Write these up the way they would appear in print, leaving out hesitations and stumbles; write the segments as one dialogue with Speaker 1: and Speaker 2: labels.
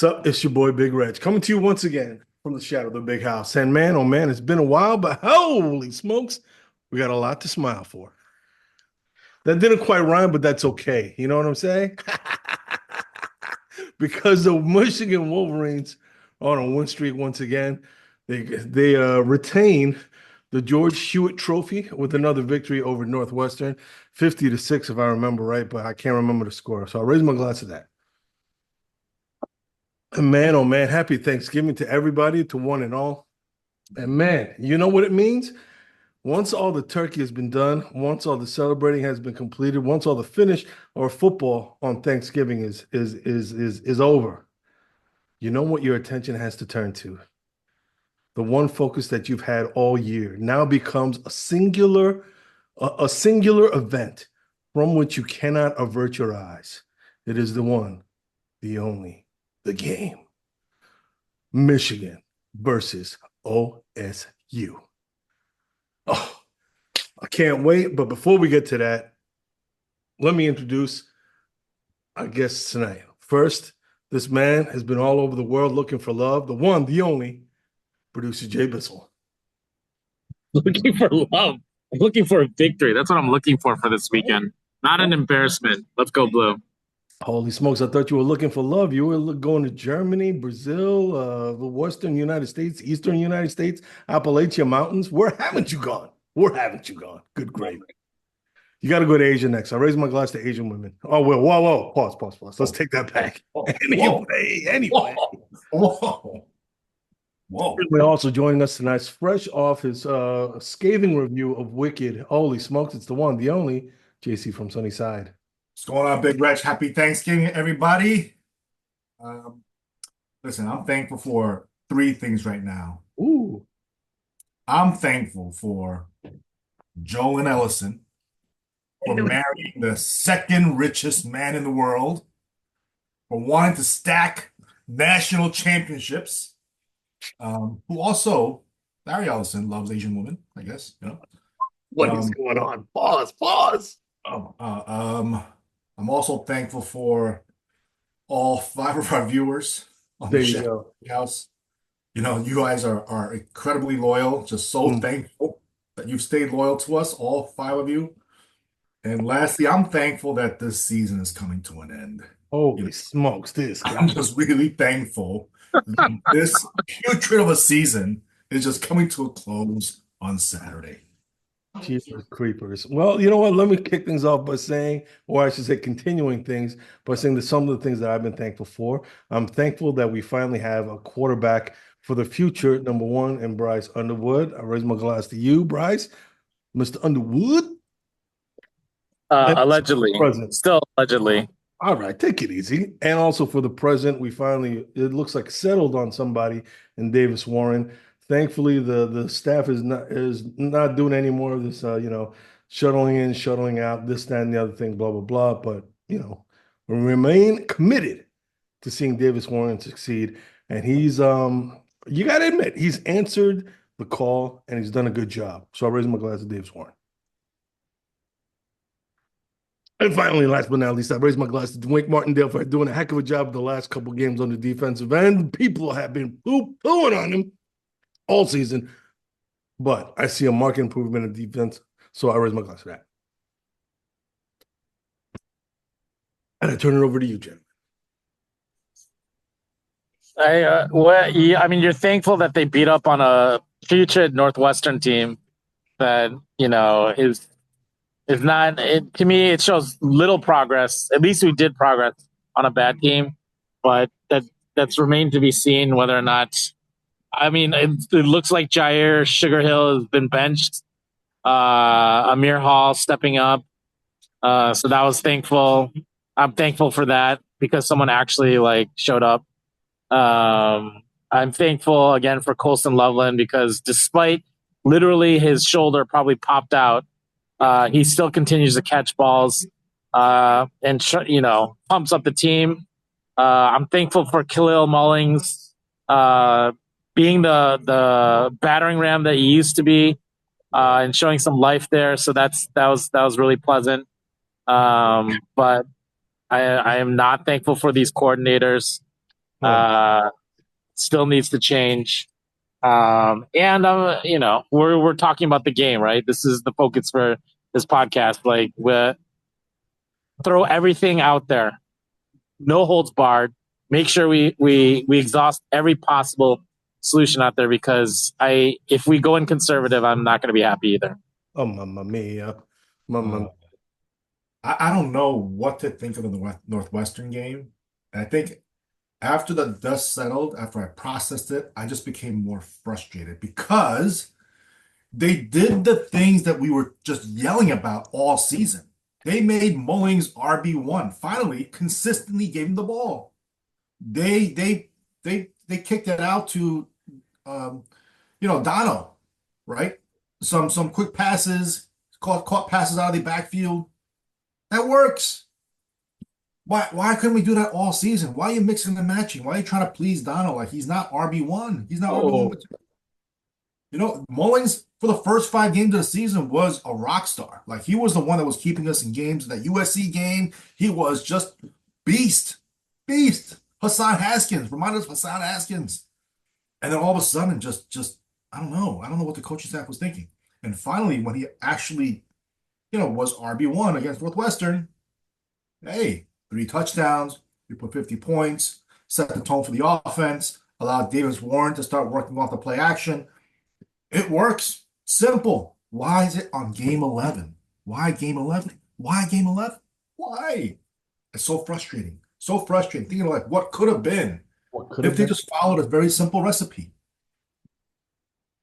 Speaker 1: Sup, it's your boy Big Reg coming to you once again from the shadow of the big house. And man, oh man, it's been a while, but holy smokes, we got a lot to smile for. That didn't quite rhyme, but that's okay. You know what I'm saying? Because the Michigan Wolverines are on a win streak once again. They retain the George Hewitt Trophy with another victory over Northwestern, 50-6, if I remember right, but I can't remember the score. So I'll raise my glass to that. And man, oh man, happy Thanksgiving to everybody, to one and all. And man, you know what it means? Once all the turkey has been done, once all the celebrating has been completed, once all the finish or football on Thanksgiving is over, you know what your attention has to turn to. The one focus that you've had all year now becomes a singular event from which you cannot avert your eyes. It is the one, the only, the game. Michigan versus OSU. Oh, I can't wait. But before we get to that, let me introduce our guests tonight. First, this man has been all over the world looking for love. The one, the only, producer Jay Bissell.
Speaker 2: Looking for love. I'm looking for a victory. That's what I'm looking for this weekend. Not an embarrassment. Let's go blue.
Speaker 1: Holy smokes, I thought you were looking for love. You were going to Germany, Brazil, the Western United States, Eastern United States, Appalachia Mountains. Where haven't you gone? Where haven't you gone? Good gravy. You got to go to Asia next. I raise my glass to Asian women. Oh, well, whoa. Pause. Let's take that back. Anyway. Whoa. We're also joining us tonight, fresh off his scathing review of Wicked. Holy smokes, it's the one, the only, JC from Sunnyside.
Speaker 3: What's going on, Big Reg? Happy Thanksgiving, everybody. Listen, I'm thankful for three things right now.
Speaker 1: Ooh.
Speaker 3: I'm thankful for Joel and Ellison for marrying the second richest man in the world, for wanting to stack national championships, who also, Larry Ellison loves Asian women, I guess.
Speaker 1: What is going on? Pause.
Speaker 3: I'm also thankful for all five of our viewers on
Speaker 1: There
Speaker 3: the
Speaker 1: you go.
Speaker 3: house. You guys are incredibly loyal. Just so thankful that you've stayed loyal to us, all five of you. And lastly, I'm thankful that this season is coming to an end.
Speaker 1: Holy smokes, this guy.
Speaker 3: I'm just really thankful that this putrid of a season is just coming to a close on Saturday.
Speaker 1: Jeepers creepers. Well, you know what? Let me kick things off by saying, or I should say continuing things, by saying that some of the things that I've been thankful for. I'm thankful that we finally have a quarterback for the future, number one, and Bryce Underwood. I raise my glass to you, Bryce. Mr. Underwood.
Speaker 2: Allegedly. Still allegedly.
Speaker 1: All right, take it easy. And also for the present, we finally, it looks like, settled on somebody in Davis Warren. Thankfully, the staff is not doing any more of this, shuttling in, shuttling out, this, that, and the other thing, blah, blah, blah. But, we remain committed to seeing Davis Warren succeed. And he's, you got to admit, he's answered the call and he's done a good job. So I raise my glass to Davis Warren. And finally, last but not least, I raise my glass to Dwayne Martindale for doing a heck of a job the last couple games on the defensive end. People have been poo-pooing on him all season, but I see a marked improvement in defense, so I raise my glass to that. And I turn it over to you, Jim.
Speaker 2: You're thankful that they beat up on a future Northwestern team that is not. To me, it shows little progress. At least we did progress on a bad team, but that's remained to be seen whether or not. It looks like Jair Sugarhill has been benched. Amir Hall stepping up. So that was thankful. I'm thankful for that because someone actually showed up. I'm thankful again for Colston Loveland because despite literally his shoulder probably popped out, he still continues to catch balls and pumps up the team. I'm thankful for Khalil Mullings being the battering ram that he used to be and showing some life there. So that was really pleasant. But I am not thankful for these coordinators. Still needs to change. And we're talking about the game, right? This is the focus for this podcast. Like, we throw everything out there, no holds barred. Make sure we exhaust every possible solution out there, because if we go in conservative, I'm not going to be happy either.
Speaker 1: Oh, mamma mia. Mamma.
Speaker 3: I don't know what to think of the Northwestern game. And I think after the dust settled, after I processed it, I just became more frustrated because they did the things that we were just yelling about all season. They made Mullings RB1. Finally, consistently gave him the ball. They kicked it out to Dono, right? Some quick passes, caught passes out of the backfield. That works. Why couldn't we do that all season? Why are you mixing and matching? Why are you trying to please Donald? Like, he's not RB1. He's not RB1. Mullings for the first 5 games of the season was a rock star. Like, he was the one that was keeping us in games. That USC game, he was just beast. Hassan Haskins, remind us of Hassan Haskins. And then all of a sudden, just I don't know. I don't know what the coaching staff was thinking. And finally, when he actually, was RB1 against Northwestern, hey, 3 touchdowns, we put 50 points, set the tone for the offense, allowed Davis Warren to start working off the play action. It works. Simple. Why is it on game 11? Why game 11? Why game 11? Why? It's so frustrating. So frustrating. Thinking like what could have been if they just followed a very simple recipe.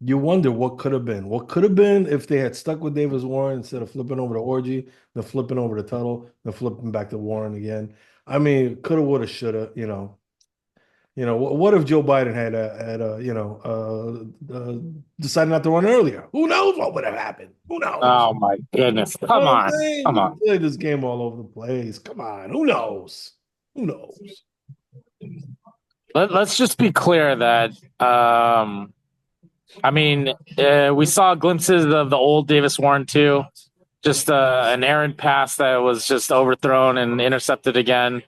Speaker 1: You wonder what could have been. What could have been if they had stuck with Davis Warren instead of flipping over to Orgy, then flipping over to Tuttle, then flipping back to Warren again. I mean, coulda, woulda, shoulda. What if Joe Biden had decided not to run earlier? Who knows what would have happened? Who knows?
Speaker 2: Oh my goodness! Come on!
Speaker 1: Play this game all over the place. Come on. Who knows?
Speaker 2: Let's just be clear that. We saw glimpses of the old Davis Warren too. Just an errant pass that was just overthrown and intercepted again.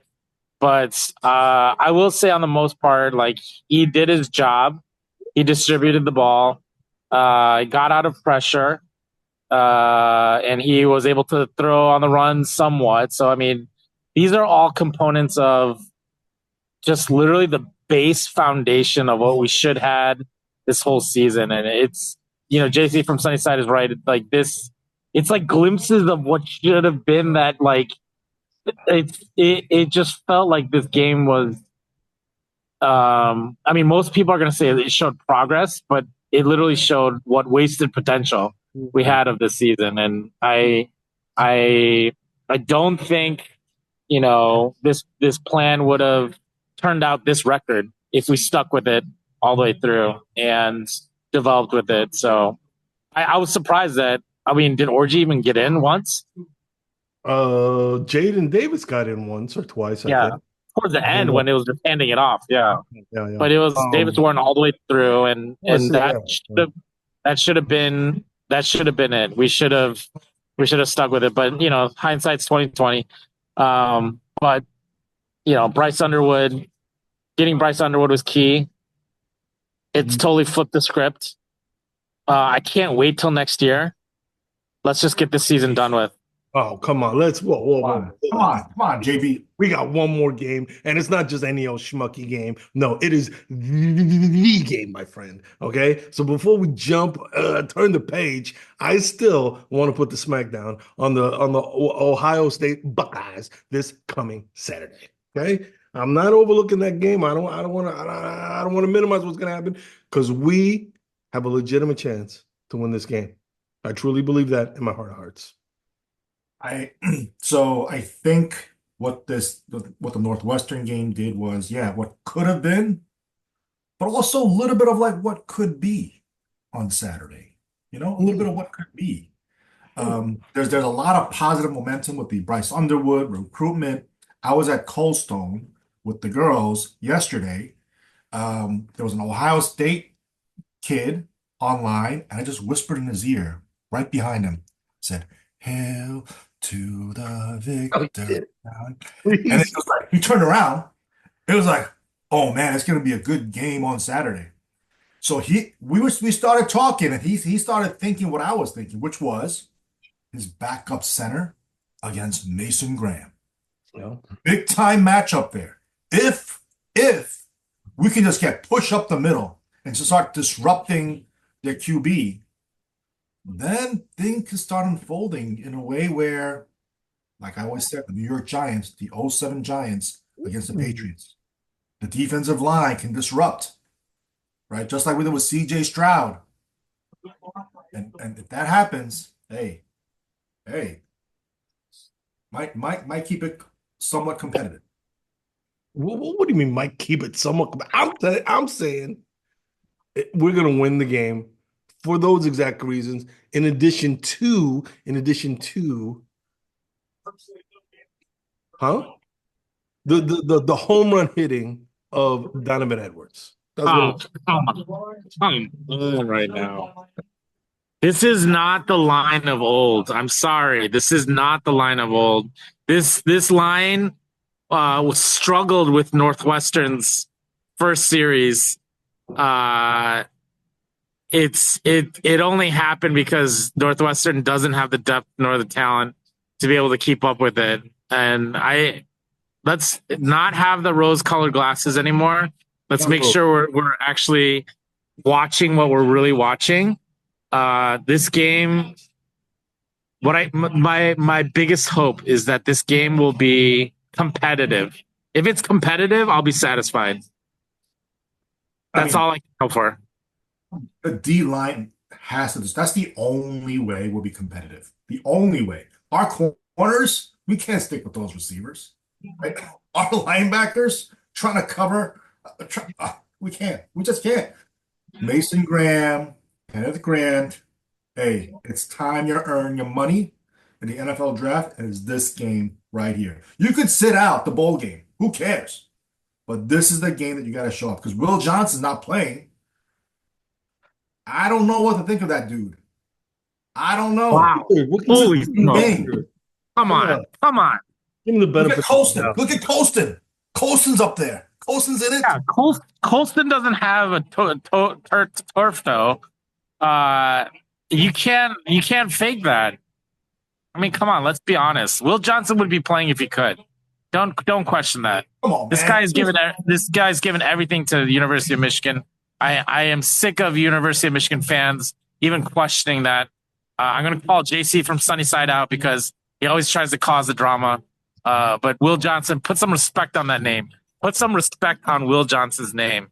Speaker 2: But I will say, on the most part, like, he did his job. He distributed the ball. Got out of pressure, and he was able to throw on the run somewhat. So, I mean, these are all components of just literally the base foundation of what we should had this whole season. And it's, JC from Sunnyside is right. Like this, it's like glimpses of what should have been. That, like, it just felt like this game was, most people are going to say it showed progress, but it literally showed what wasted potential we had of this season. And I don't think, this plan would have turned out this record if we stuck with it all the way through and developed with it. So I was surprised that, did Orgy even get in once?
Speaker 1: Jaden Davis got in once or twice, I think.
Speaker 2: Towards the end when it was just handing it off. Yeah. But it was Davis Warren all the way through, and that should have been it. We should have stuck with it. But hindsight's 2020. But Bryce Underwood, getting Bryce Underwood was key. It's totally flipped the script. I can't wait till next year. Let's just get this season done with.
Speaker 1: Oh, come on. Whoa.
Speaker 3: Come on, JB.
Speaker 1: We got one more game, and it's not just any old schmucky game. No, it is the game, my friend. Okay? So before we jump, turn the page, I still want to put the smackdown on the Ohio State Buckeyes this coming Saturday. Okay? I'm not overlooking that game. I don't want to minimize what's going to happen, because we have a legitimate chance to win this game. I truly believe that in my heart of hearts.
Speaker 3: So I think what the Northwestern game did was, what could have been, but also a little bit of like what could be on Saturday. A little bit of what could be. There's a lot of positive momentum with the Bryce Underwood recruitment. I was at Coldstone with the girls yesterday. There was an Ohio State kid online, and I just whispered in his ear right behind him, said, "Hail to the victor." And it was like, he turned around. It was like, oh man, it's going to be a good game on Saturday. So we started talking, and he started thinking what I was thinking, which was his backup center against Mason Graham.
Speaker 1: Yeah.
Speaker 3: Big time matchup there. If we can just get push up the middle and just start disrupting their QB, then things can start unfolding in a way where, like I always said, the New York Giants, the '07 Giants against the Patriots, the defensive line can disrupt, right? Just like we did with CJ Stroud. And if that happens, hey, might keep it somewhat competitive.
Speaker 1: What do you mean, Mike? Keep it somewhat. I'm saying we're gonna win the game for those exact reasons. In addition to, huh? The home run hitting of Donovan Edwards. That's
Speaker 2: Oh,
Speaker 1: what.
Speaker 2: come on right now. This is not the line of old. I'm sorry. This is not the line of old. This line was struggled with Northwestern's first series. It only happened because Northwestern doesn't have the depth nor the talent to be able to keep up with it. And let's not have the rose-colored glasses anymore. Let's make sure we're actually watching what we're really watching. This game, my biggest hope is that this game will be competitive. If it's competitive, I'll be satisfied. That's all I can hope for.
Speaker 3: The D line has to. That's the only way we'll be competitive. The only way. Our corners, we can't stick with those receivers. Right? Our linebackers trying to cover, we can't. We just can't. Mason Graham, Kenneth Grant. Hey, it's time you earn your money in the NFL draft, and it's this game right here. You could sit out the bowl game. Who cares? But this is the game that you got to show up because Will Johnson's not playing. I don't know what to think of that dude. I don't know.
Speaker 2: Wow. Holy smoke. Come on.
Speaker 1: Give him the benefit.
Speaker 3: Look at Colston. Look at Colston. Colston's up there. Colston's in it.
Speaker 2: Yeah, Colston doesn't have a turf toe. You can't fake that. I mean, come on, let's be honest. Will Johnson would be playing if he could. Don't question that.
Speaker 3: Come on, man.
Speaker 2: This guy's given everything to the University of Michigan. I am sick of University of Michigan fans even questioning that. I'm going to call JC from Sunnyside out because he always tries to cause the drama. But Will Johnson, put some respect on that name. Put some respect on Will Johnson's name.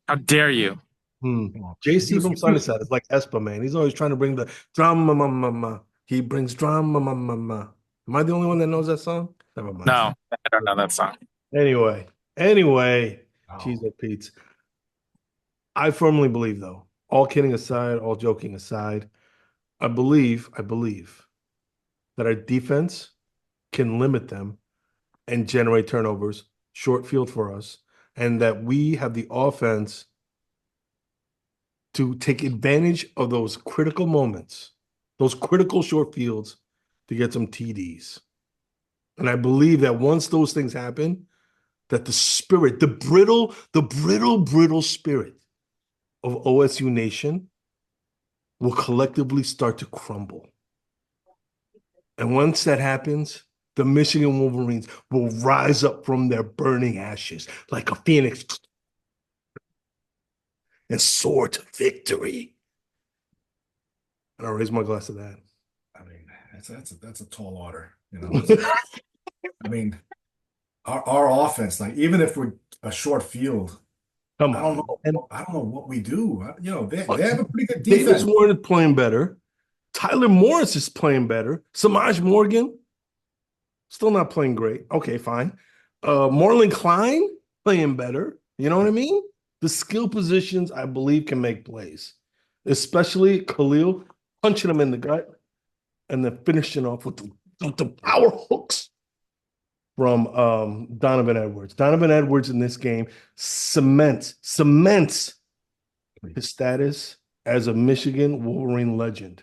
Speaker 2: How dare you?
Speaker 1: JC from Sunnyside is like Espa, man. He's always trying to bring the drama. He brings drama. Am I the only one that knows that song? Never mind.
Speaker 2: No, I don't know that song.
Speaker 1: Anyway, cheese at Pete's. I firmly believe, though, all kidding aside, all joking aside, I believe that our defense can limit them and generate turnovers, short field for us, and that we have the offense to take advantage of those critical moments, those critical short fields to get some TDs. And I believe that once those things happen, that the spirit, the brittle spirit of OSU Nation will collectively start to crumble. And once that happens, the Michigan Wolverines will rise up from their burning ashes like a phoenix and soar to victory. And I'll raise my glass to that.
Speaker 3: I mean, that's a tall order, you know. I mean, our offense, like even if we're a short field, I don't know what we do. You know, they have a pretty good defense.
Speaker 1: Davis Warren is playing better. Tyler Morris is playing better. Samaj Morgan, still not playing great. Okay, fine. Marlon Klein playing better. You know what I mean? The skill positions, I believe, can make plays, especially Khalil punching him in the gut and then finishing off with the power hooks from Donovan Edwards. Donovan Edwards in this game cements his status as a Michigan Wolverine legend.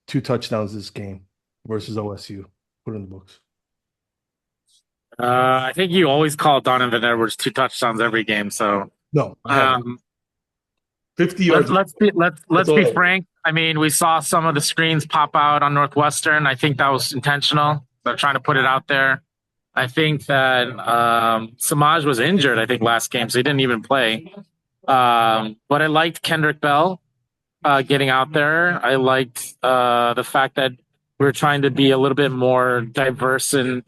Speaker 1: 2 touchdowns this game versus OSU. Put it in the books.
Speaker 2: I think you always call Donovan Edwards 2 touchdowns every game. So
Speaker 1: No, I haven't.
Speaker 2: um,
Speaker 1: 50 yards.
Speaker 2: let's
Speaker 1: That's
Speaker 2: be
Speaker 1: all.
Speaker 2: frank. I mean, we saw some of the screens pop out on Northwestern. I think that was intentional. They're trying to put it out there. I think that Samaj was injured, I think, last game, so he didn't even play. But I liked Kendrick Bell getting out there. I liked the fact that we were trying to be a little bit more diverse in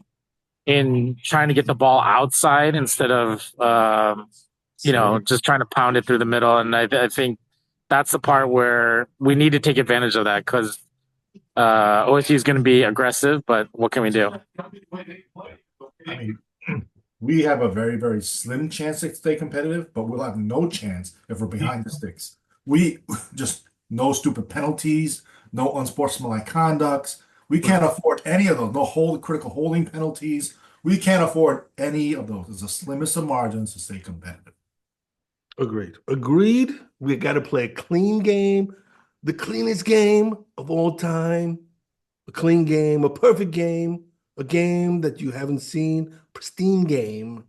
Speaker 2: trying to get the ball outside instead of just trying to pound it through the middle. And I think that's the part where we need to take advantage of that because OSU is going to be aggressive, but what can we do?
Speaker 3: I mean, we have a very, very slim chance to stay competitive, but we'll have no chance if we're behind the sticks. We just no stupid penalties, no unsportsmanlike conducts. We can't afford any of those. No critical holding penalties. We can't afford any of those. It's the slimmest of margins to stay competitive.
Speaker 1: Agreed. We got to play a clean game, the cleanest game of all time. A clean game, a perfect game, a game that you haven't seen, pristine game.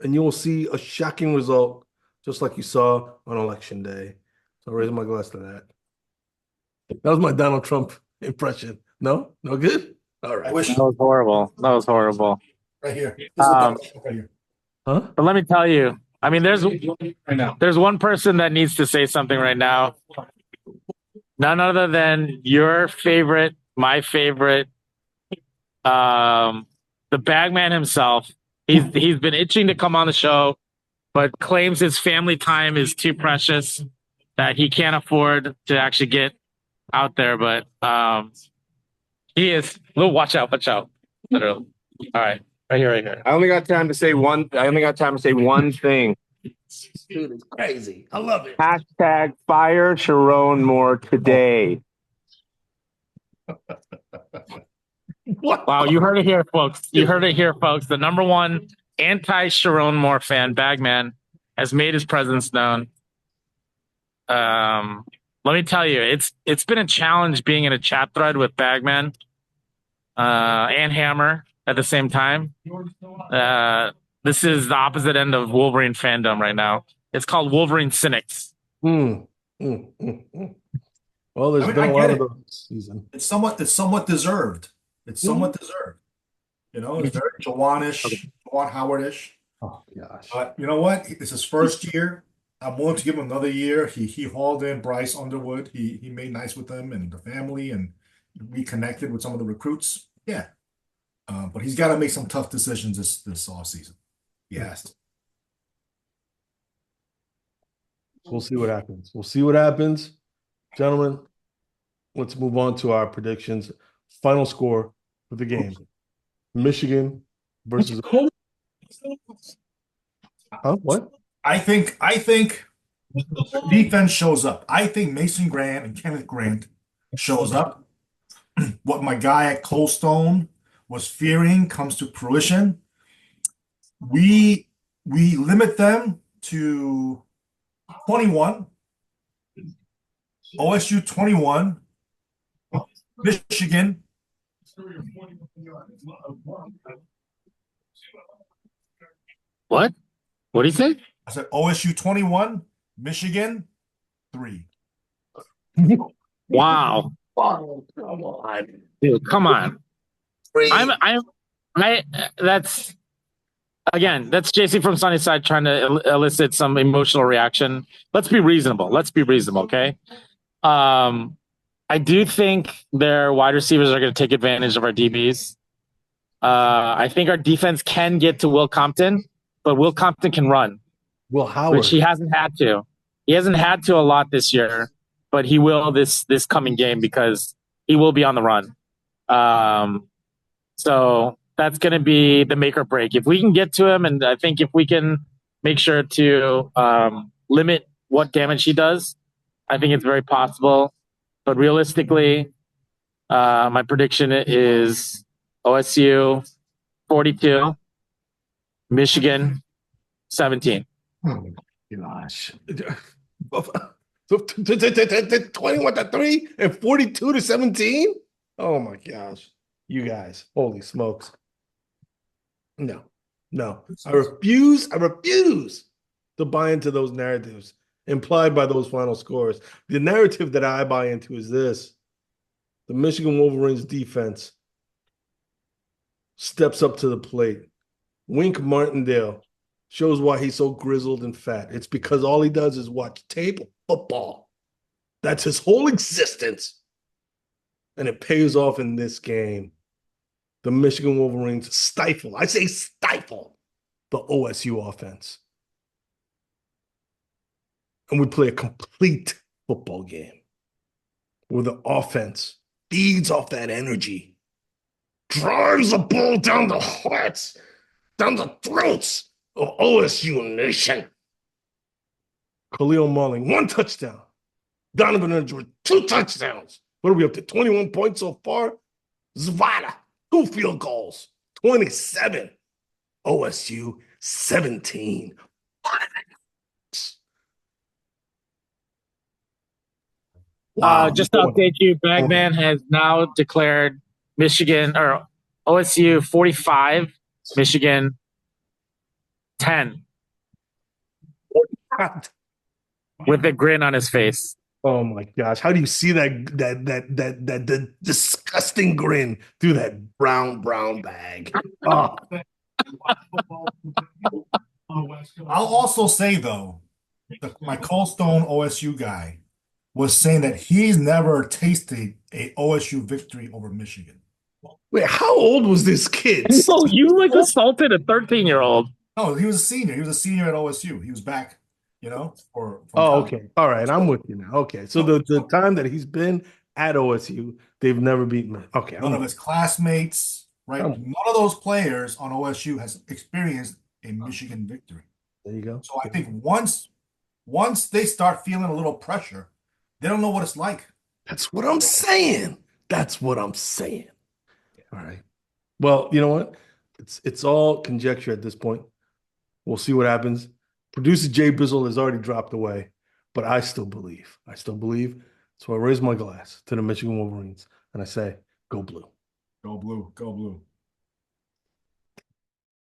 Speaker 1: And you will see a shocking result, just like you saw on Election Day. So I raise my glass to that. That was my Donald Trump impression. No? No good? All right.
Speaker 2: That was horrible. That was horrible.
Speaker 3: Right here. This is Donald Trump right here.
Speaker 2: Huh? But let me tell you, I mean, there's one person that needs to say something right now. None other than your favorite, my favorite, the bagman himself. He's been itching to come on the show, but claims his family time is too precious that he can't afford to actually get out there. But he is. Well, watch out. Literally. All right. Right here.
Speaker 4: I only got time to say one thing.
Speaker 1: Dude, it's crazy. I love it.
Speaker 4: Hashtag fire Sharon Moore today.
Speaker 2: Wow, you heard it here, folks. The number one anti-Sharon Moore fan, Bagman, has made his presence known. Let me tell you, it's been a challenge being in a chat thread with Bagman and Hammer at the same time. This is the opposite end of Wolverine fandom right now. It's called Wolverine Cynics.
Speaker 1: Well, there's been a lot of those this season.
Speaker 3: It's somewhat deserved. It's somewhat deserved. You know, it's very Jawanish, Jawan Howard-ish.
Speaker 1: Oh gosh.
Speaker 3: You know what? It's his first year. I'm willing to give him another year. He hauled in Bryce Underwood. He made nice with them and the family and reconnected with some of the recruits. Yeah. But he's got to make some tough decisions this offseason. He has to.
Speaker 1: We'll see what happens. Gentlemen, let's move on to our predictions. Final score for the game. Michigan versus what?
Speaker 3: I think defense shows up. I think Mason Grant and Kenneth Grant shows up. What my guy at Coldstone was fearing comes to fruition. We limit them to 21. OSU 21. Michigan.
Speaker 2: What? What do you say?
Speaker 3: I said OSU 21, Michigan 3.
Speaker 2: Wow.
Speaker 1: Oh, come on.
Speaker 2: Dude, come on. That's JC from Sunnyside trying to elicit some emotional reaction. Let's be reasonable, okay? I do think their wide receivers are going to take advantage of our DBs. I think our defense can get to Will Compton, but Will Compton can run.
Speaker 1: Will Howard.
Speaker 2: Which he hasn't had to. He hasn't had to a lot this year, but he will this coming game because he will be on the run. So that's going to be the make or break. If we can get to him, and I think if we can make sure to limit what damage he does, I think it's very possible. But realistically, my prediction is OSU 42, Michigan 17.
Speaker 1: Oh my gosh. 21-3 and 42-17? Oh my gosh. You guys. Holy smokes. No, no. I refuse to buy into those narratives implied by those final scores. The narrative that I buy into is this: the Michigan Wolverines defense steps up to the plate. Wink Martindale shows why he's so grizzled and fat. It's because all he does is watch tape football. That's his whole existence. And it pays off in this game. The Michigan Wolverines stifle, I say stifle, the OSU offense. And we play a complete football game where the offense feeds off that energy, drives the ball down the hearts, down the throats of OSU Nation. Khalil Mulling, 1 touchdown. Donovan Edwards, 2 touchdowns. What are we up to? 21 points so far? Zavada, 2 field goals. 27. OSU, 17. Wow.
Speaker 2: Just to update you, Bagman has now declared Michigan or OSU 45, Michigan 10, with a grin on his face.
Speaker 1: Oh my gosh! How do you see that disgusting grin through that brown bag? Oh.
Speaker 3: I'll also say though, my Cold Stone OSU guy was saying that he's never tasted a OSU victory over Michigan.
Speaker 1: Wait, how old was this kid?
Speaker 2: So you like assaulted a 13-year-old?
Speaker 3: No, he was a senior. He was a senior at OSU. He was back, for
Speaker 1: college. Okay. All right. I'm with you now. Okay. So the time that he's been at OSU, they've never beaten him. Okay.
Speaker 3: None of his classmates, right? None of those players on OSU has experienced a Michigan victory.
Speaker 1: There you go.
Speaker 3: So I think once they start feeling a little pressure, they don't know what it's like.
Speaker 1: That's what I'm saying. All right. Well, you know what? It's all conjecture at this point. We'll see what happens. Producer Jay Bizzle has already dropped away, but I still believe. So I raise my glass to the Michigan Wolverines and I say, go blue.
Speaker 3: Go blue. Go blue.